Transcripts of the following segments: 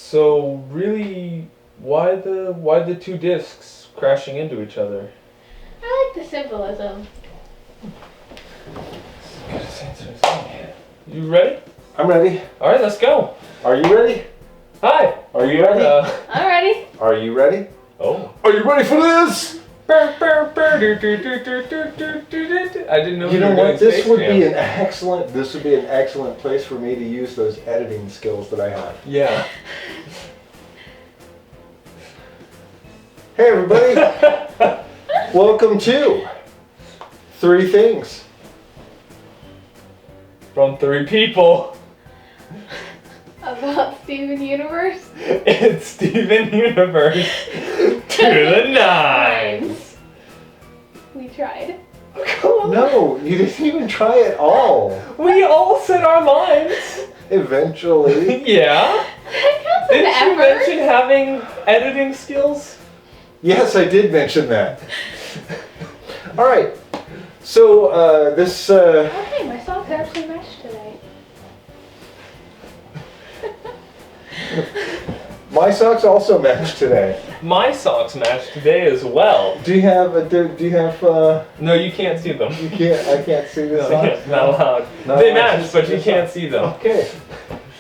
So really, why the two discs crashing into each other? I like the symbolism. You ready? I'm ready. All right, let's go. Are you ready? Hi. Are you ready? I'm ready. Are you ready? Oh. Are you ready for this? I didn't know. You know what? This would be an excellent. This would be an excellent place for me to use those editing skills that I have. Yeah. Hey everybody! Welcome to Three Things. From three people. About Steven Universe. It's Steven Universe to the nines. We tried. No, you didn't even try at all. We all said our lines. Eventually. Yeah. That counts as Didn't you effort. mention having editing skills? Yes, I did mention that. All right. So this. Okay, my socks actually match today. My socks also match today. My socks match today as well. Do you have? No, you can't see them. You can't. I can't see the No, socks. not allowed. Not They allowed to match, see but the you can't socks. see them. Okay.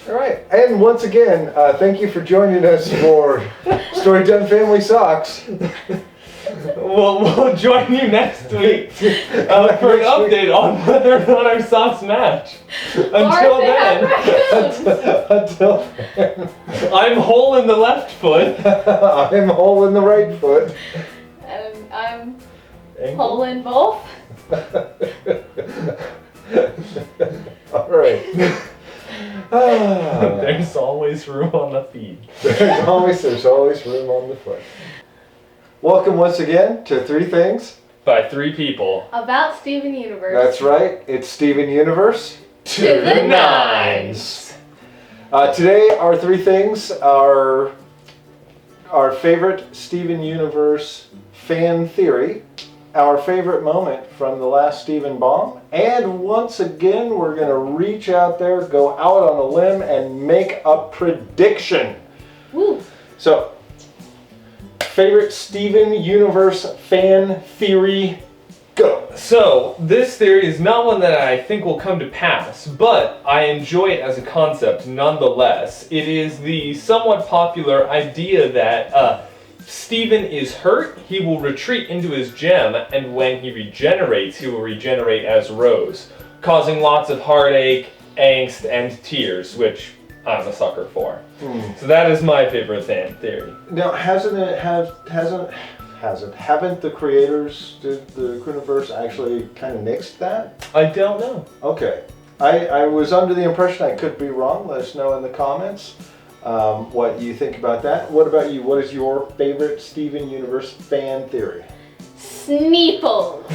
All right. And once again, thank you for joining us for Storytime Family Socks. We'll join you next week for an Next week. update on whether or not our socks match. Until Or if they have then, raccoons. Until then, I'm whole in the left foot. I'm whole in the right foot. And I'm Ankle. whole in both. All right. There's always room on the feet. There's always room on the foot. Welcome once again to Three Things. By three people. About Steven Universe. That's right. It's Steven Universe. To the nines. Today, our three things are our favorite Steven Universe fan theory, our favorite moment from the last Steven bomb, and once again, we're going to reach out there, go out on a limb, and make a prediction. Woo. So, favorite Steven Universe fan theory, go. So, this theory is not one that I think will come to pass, but I enjoy it as a concept nonetheless. It is the somewhat popular idea that Steven is hurt, he will retreat into his gem, and when he regenerates, he will regenerate as Rose, causing lots of heartache, angst, and tears, which I'm a sucker for. So that is my favorite fan theory. Now, haven't the creators, the Universe actually kind of nixed that? I don't know. Okay. I was under the impression, I could be wrong. Let us know in the comments what you think about that. What about you? What is your favorite Steven Universe fan theory? Sneeples.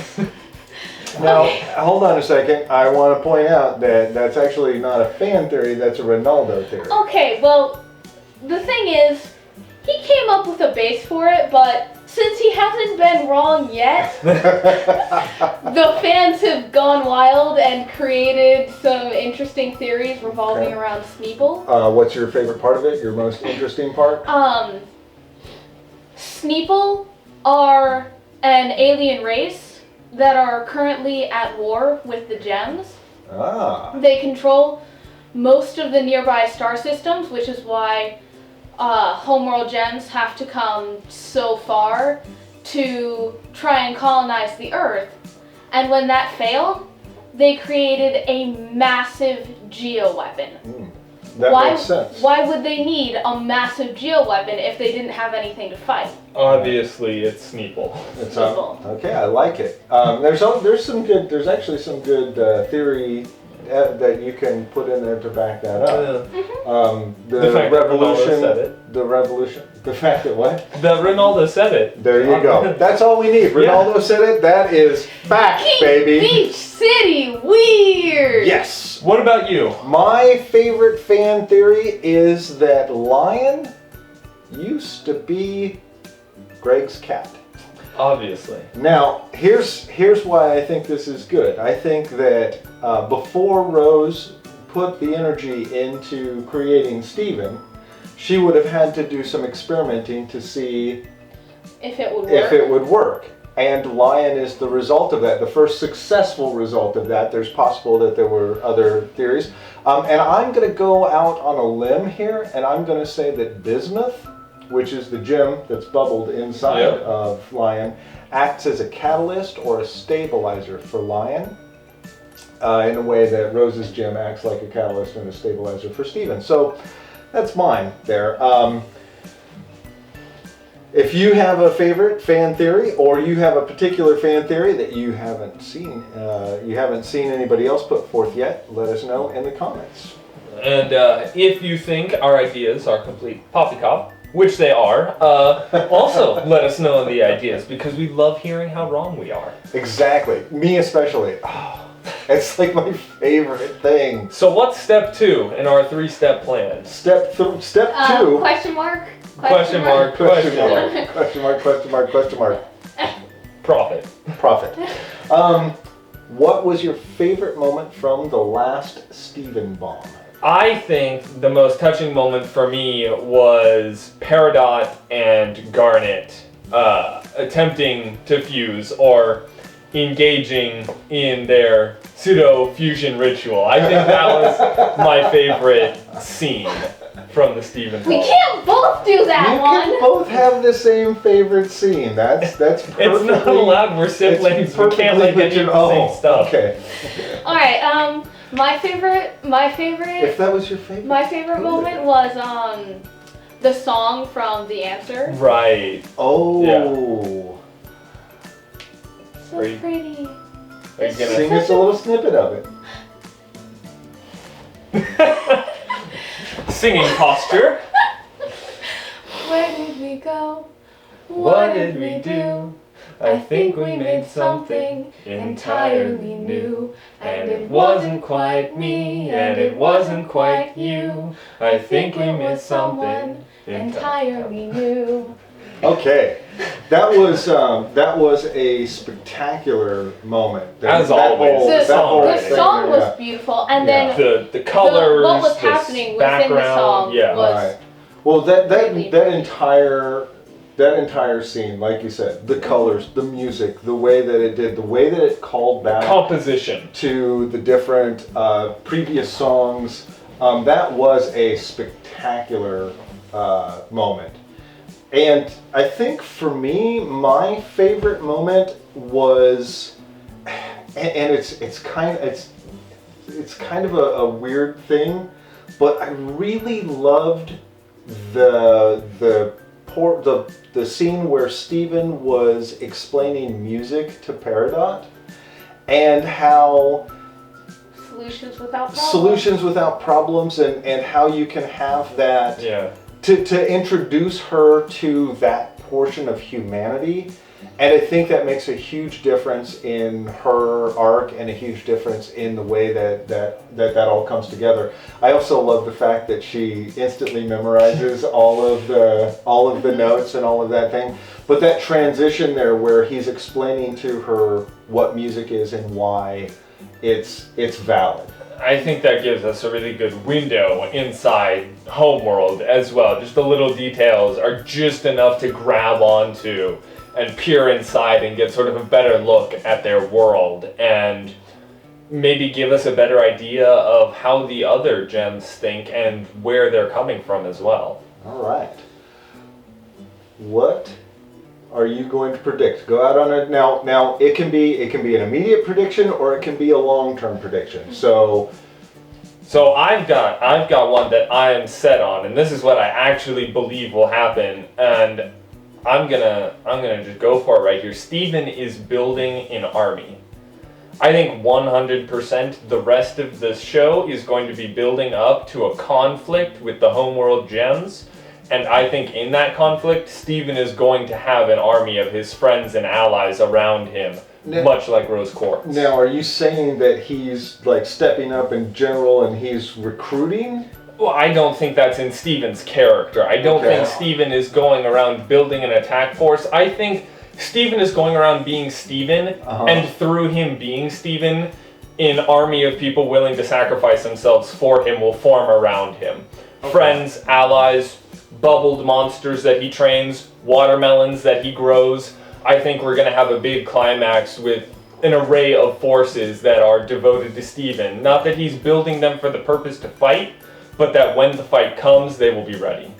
Now, hold on a second. I want to point out that that's actually not a fan theory, that's a Ronaldo theory. Okay, well, the thing is, he came up with a base for it, but since he hasn't been wrong yet, the fans have gone wild and created some interesting theories revolving Okay. around Sneeple. What's your favorite part of it? Your most interesting part? Sneeple are an alien race that are currently at war with the gems. Ah. They control most of the nearby star systems, which is why homeworld gems have to come so far to try and colonize the Earth. And when that failed, they created a massive geoweapon. That makes sense. Why would they need a massive geoweapon if they didn't have anything to fight? Obviously, it's Sneeple. It's, Sneeple. okay, I like it. There's actually some good theory that you can put in there to back that up. The fact that Ronaldo said it. The revolution, the fact that what? That Ronaldo said it. There you go. That's all we need. Ronaldo said it. That is fact, Keep baby. Beach City weird. Yes. What about you? My favorite fan theory is that Lion used to be Greg's cat. Obviously. Now, here's why I think this is good. I think that before Rose put the energy into creating Steven, she would have had to do some experimenting to see If it would work. if it would work. And Lion is the result of that, the first successful result of that. There's possible that there were other theories. And I'm going to go out on a limb here, and I'm going to say that bismuth, which is the gem that's bubbled inside of Lion, acts as a catalyst or a stabilizer for Lion, in a way that Rose's gem acts like a catalyst and a stabilizer for Steven. So that's mine there. If you have a favorite fan theory, or you have a particular fan theory that you haven't seen anybody else put forth yet, let us know in the comments. And if you think our ideas are complete poppycock, which they are, also let us know in the ideas, because we love hearing how wrong we are. Exactly. Me especially. Oh, it's like my favorite thing. So what's step 2 in our 3-step plan? Step 2. Question mark? Question mark. Question mark. Question mark. Question mark. Question mark. Profit. Profit. What was your favorite moment from the last Steven bomb? I think the most touching moment for me was Peridot and Garnet attempting to fuse, or engaging in their pseudo-fusion ritual. I think that was my favorite scene from the Steven bomb. We can't both do that one! You can both have the same favorite scene. That's perfectly... It's not allowed, we're siblings, we can't like any of the same stuff. Okay. Alright, my favorite If that was your favorite? my favorite moment was the song from The Answer. Right. Oh. So Are you- pretty. Are you gonna Sing us a little snippet of it. singing posture? Where did we go? What did we do? I think we made something entirely new. And it wasn't quite me, and it wasn't quite you. I think we made something entirely new. Okay, that was a spectacular moment. As always. The thing song there, was beautiful, and then The colors, what was the happening within background, the song yeah. was Right. Well, that really entire scene, like you said, the colors, the music, the way that it did, the way that it called back composition to the different previous songs, that was a spectacular moment. And I think for me, my favorite moment was, and it's kind of a weird thing, but I really loved the scene where Steven was explaining music to Peridot, and how solutions without problems, and how you can have that. yeah. To introduce her to that portion of humanity. And I think that makes a huge difference in her arc, and a huge difference in the way that all comes together. I also love the fact that she instantly memorizes all of the notes and all of that thing. But that transition there, where he's explaining to her what music is and why it's valid. I think that gives us a really good window inside Homeworld as well. Just the little details are just enough to grab onto and peer inside and get sort of a better look at their world, and maybe give us a better idea of how the other gems think and where they're coming from as well. All right. What are you going to predict? Go out on it now. Now it can be an immediate prediction, or it can be a long-term prediction. So I've got one that I am set on, and this is what I actually believe will happen, and I'm gonna just go for it right here. Steven is building an army. I think 100% the rest of the show is going to be building up to a conflict with the Homeworld gems. And I think in that conflict, Steven is going to have an army of his friends and allies around him, much like Rose Quartz. Now, are you saying that he's like stepping up in general and he's recruiting? Well, I don't think that's in Steven's character. I don't think Steven is going around building an attack force. I think Steven is going around being Steven, and through him being Steven, an army of people willing to sacrifice themselves for him will form around him. Friends, allies, bubbled monsters that he trains, watermelons that he grows. I think we're going to have a big climax with an array of forces that are devoted to Steven. Not that he's building them for the purpose to fight, but that when the fight comes, they will be ready.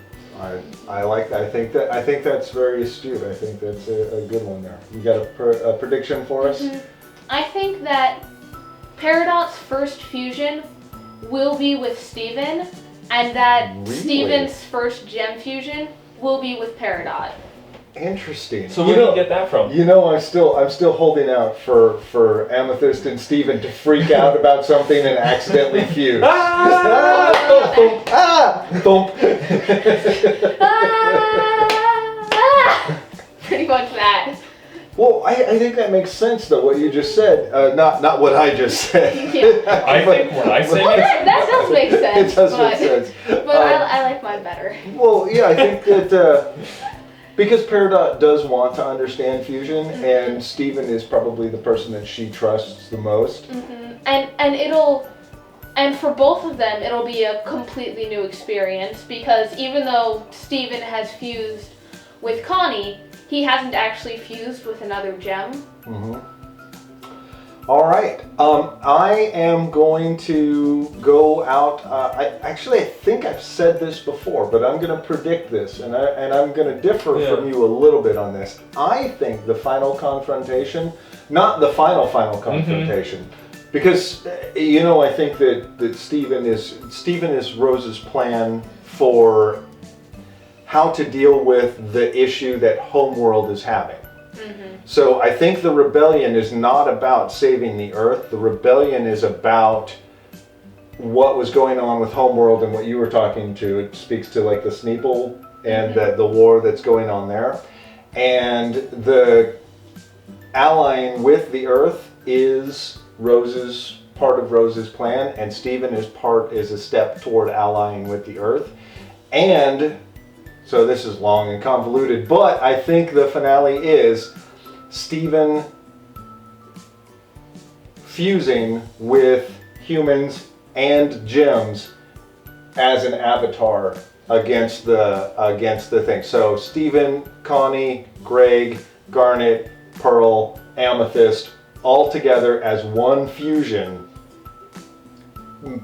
I like that. I think that's very astute. I think that's a good one there. You got a prediction for us? I think that Peridot's first fusion will be with Steven, and that Really? Steven's first gem fusion will be with Peridot. Interesting. So where do you get that from? You know, I'm still holding out for Amethyst and Steven to freak out about something and accidentally fuse. Thump, thump. Pretty much that. Well, I think that makes sense, though, what you just said. Not what I just said. Yeah. I think what I say Well, that does make sense. It does make sense. But I like mine better. Well, yeah, I think that because Peridot does want to understand fusion, and Steven is probably the person that she trusts the most. And for both of them, it'll be a completely new experience, because even though Steven has fused with Connie, he hasn't actually fused with another gem. All right. I am going to go out. I think I've said this before, but I'm going to predict this, and I'm going to differ from you a little bit on this. I think the final confrontation, not the final confrontation, because I think that Steven is Rose's plan for how to deal with the issue that Homeworld is having. So I think the rebellion is not about saving the Earth. The rebellion is about what was going on with Homeworld and what you were talking to. It speaks to like the Sneeple and the war that's going on there. And the allying with the Earth is part of Rose's plan, and Steven is a step toward allying with the Earth. And so this is long and convoluted, but I think the finale is Steven fusing with humans and gems as an avatar against the thing. So Steven, Connie, Greg, Garnet, Pearl, Amethyst, all together as one fusion.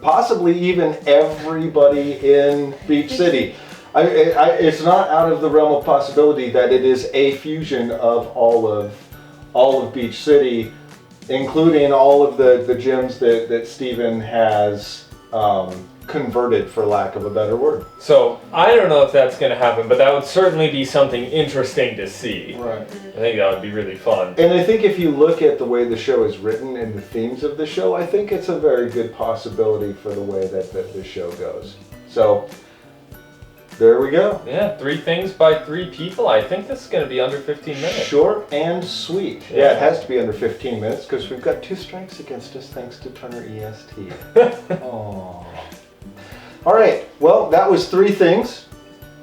Possibly even everybody in Beach City. It's not out of the realm of possibility that it is a fusion of all of Beach City, including all of the gems that Steven has converted, for lack of a better word. So I don't know if that's going to happen, but that would certainly be something interesting to see. Right. I think that would be really fun. And I think if you look at the way the show is written and the themes of the show, I think it's a very good possibility for the way that the show goes. So there we go. Yeah, 3 things by 3 people. I think this is going to be under 15 minutes. Short and sweet. Yeah, it has to be under 15 minutes because we've got 2 strikes against us thanks to Turner EST. Aww. All right, well, that was 3 things.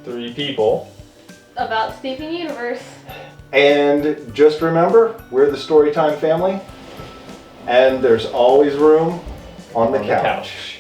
3 people. About Steven Universe. And just remember, we're the Storytime family, and there's always room on the couch.